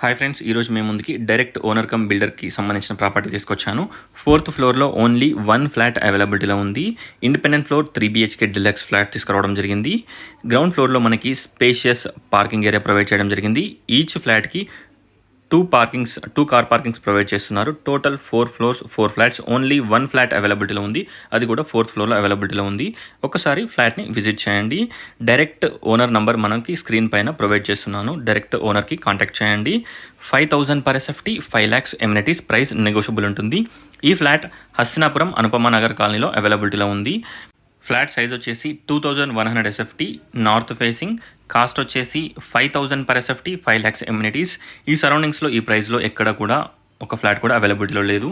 Hi friends, ఈరోజు మేము ముందుకి డైరెక్ట్ ఓనర్ కమ్ బిల్డర్కి సంబంధించిన ప్రాపర్టీ తీసుకొచ్చాను. 4th ఫ్లోర్లో ఓన్లీ 1 ఫ్లాట్ అవైలబిలిటీలో ఉంది. Independent floor 3 BHK deluxe flat తీసుకురావడం జరిగింది. గ్రౌండ్ ఫ్లోర్లో మనకి స్పేషియస్ పార్కింగ్ ఏరియా ప్రొవైడ్ చేయడం జరిగింది. ఈచ్ ఫ్లాట్కి 2 కార్ పార్కింగ్స్ ప్రొవైడ్ చేస్తున్నారు. Total 4 floors 4 flats. Only 1 flat అవైలబిలిటీలో ఉంది, అది కూడా 4th ఫ్లోర్లో అవైలబిలిటీలో ఉంది. ఒకసారి ఫ్లాట్ని విజిట్ చేయండి. డైరెక్ట్ ఓనర్ నంబర్ మనకి స్క్రీన్ పైన ప్రొవైడ్ చేస్తున్నాను. డైరెక్ట్ ఓనర్కి కాంటాక్ట్ చేయండి. 5,000 per SFT, 5 lakhs amenities, price negotiable ఉంటుంది. ఈ ఫ్లాట్ హస్తినాపురం అనుపమ నగర్ కాలనీలో అవైలబిలిటీలో ఉంది. ఫ్లాట్ సైజ్ వచ్చేసి 2,100 SFT, నార్త్ ఫేసింగ్. కాస్ట్ వచ్చేసి 5,000 per SFT, 5 lakhs ఎమ్యూనిటీస్. ఈ సరౌండింగ్స్లో ఈ ప్రైస్లో ఎక్కడ కూడా ఒక ఫ్లాట్ కూడా అవైలబిలిటీలో లేదు.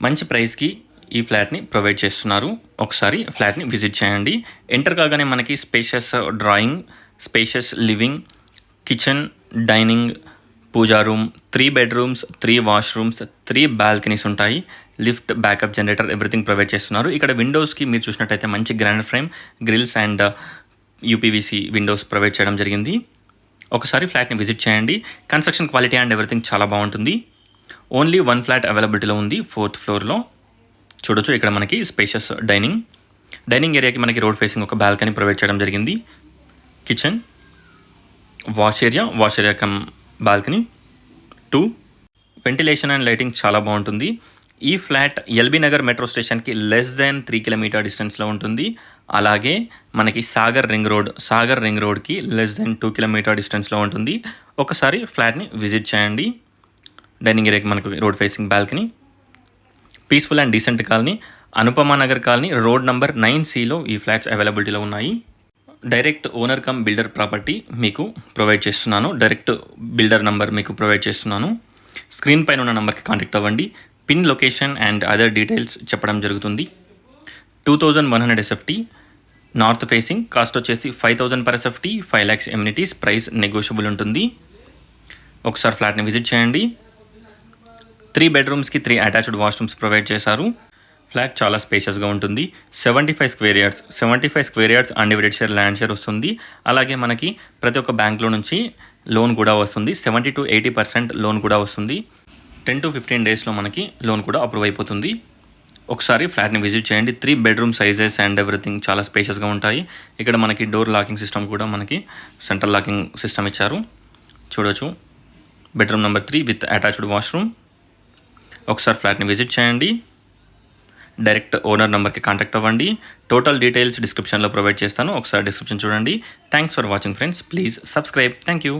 మంచి ప్రైస్కి ఈ ఫ్లాట్ని ప్రొవైడ్ చేస్తున్నారు. ఒకసారి ఫ్లాట్ని విజిట్ చేయండి. ఎంటర్ కాగానే మనకి spacious drawing, spacious living, kitchen, dining, puja room, 3 bedrooms, 3 washrooms, 3 balconies ఉంటాయి. Lift, backup generator, everything provide చేస్తున్నారు. ఇక్కడ విండోస్కి మీరు చూసినట్టయితే మంచి grand frame, grills and UPVC windows provide చేయడం జరిగింది. ఒకసారి ఫ్లాట్ని విజిట్ చేయండి. కన్స్ట్రక్షన్ క్వాలిటీ అండ్ ఎవ్రీథింగ్ చాలా బాగుంటుంది. ఓన్లీ 1 ఫ్లాట్ అవైలబిలిటీలో ఉంది 4th ఫ్లోర్లో. చూడొచ్చు, ఇక్కడ మనకి స్పేషియస్ డైనింగ్ ఏరియాకి మనకి రోడ్ ఫేసింగ్ ఒక బాల్కనీ ప్రొవైడ్ చేయడం జరిగింది. Kitchen, wash area come balcony. 2 ventilation and lighting చాలా బాగుంటుంది. ఈ ఫ్లాట్ ఎల్బీ నగర్ మెట్రో స్టేషన్కి లెస్ దెన్ 3 kilometer డిస్టెన్స్లో ఉంటుంది. అలాగే మనకి సాగర్ రింగ్ రోడ్కి లెస్ దెన్ 2 kilometer డిస్టెన్స్లో ఉంటుంది. ఒకసారి ఫ్లాట్ని విజిట్ చేయండి. డైనింగ్ ఏరియాకి మనకు road facing balcony. Peaceful and decent colony, Anupama Nagar colony, road number 9Cలో ఈ ఫ్లాట్స్ అవైలబిలిటీలో ఉన్నాయి. Direct owner cum builder property మీకు ప్రొవైడ్ చేస్తున్నాను. డైరెక్ట్ బిల్డర్ నంబర్ మీకు ప్రొవైడ్ చేస్తున్నాను. స్క్రీన్ పైన ఉన్న నెంబర్కి కాంటాక్ట్ అవ్వండి. Pin location and other details చెప్పడం జరుగుతుంది. 2,100 SFT, నార్త్ ఫేసింగ్. కాస్ట్ వచ్చేసి 5,000 per SFT, 5 lakhs amenities, price negotiable ఉంటుంది. ఒకసారి ఫ్లాట్ని విజిట్ చేయండి. 3 bedroomsకి 3 అటాచ్డ్ వాష్రూమ్స్ ప్రొవైడ్ చేశారు. ఫ్లాట్ చాలా స్పేషియస్గా ఉంటుంది. 75 square yards undivided share land share వస్తుంది. అలాగే మనకి ప్రతి ఒక్క బ్యాంక్లో నుంచి లోన్ కూడా వస్తుంది. 70 to 80% లోన్ కూడా వస్తుంది. 10 to 15 daysలో మనకి లోన్ కూడా అప్రూవ్ అయిపోతుంది. ఒకసారి ఫ్లాట్ని విజిట్ చేయండి. 3 bedroom సైజెస్ అండ్ ఎవ్రీథింగ్ చాలా స్పేషియస్గా ఉంటాయి. ఇక్కడ మనకి డోర్ లాకింగ్ సిస్టమ్ కూడా మనకి సెంట్రల్ లాకింగ్ సిస్టమ్ ఇచ్చారు. చూడొచ్చు, bedroom number 3 with attached washroom. ఒకసారి ఫ్లాట్ని విజిట్ చేయండి. డైరెక్ట్ ఓనర్ నెంబర్కి కాంటాక్ట్ అవ్వండి. టోటల్ డీటెయిల్స్ డిస్క్రిప్షన్లో ప్రొవైడ్ చేస్తాను. ఒకసారి డిస్క్రిప్షన్ చూడండి. Thanks for watching friends. Please subscribe. Thank you.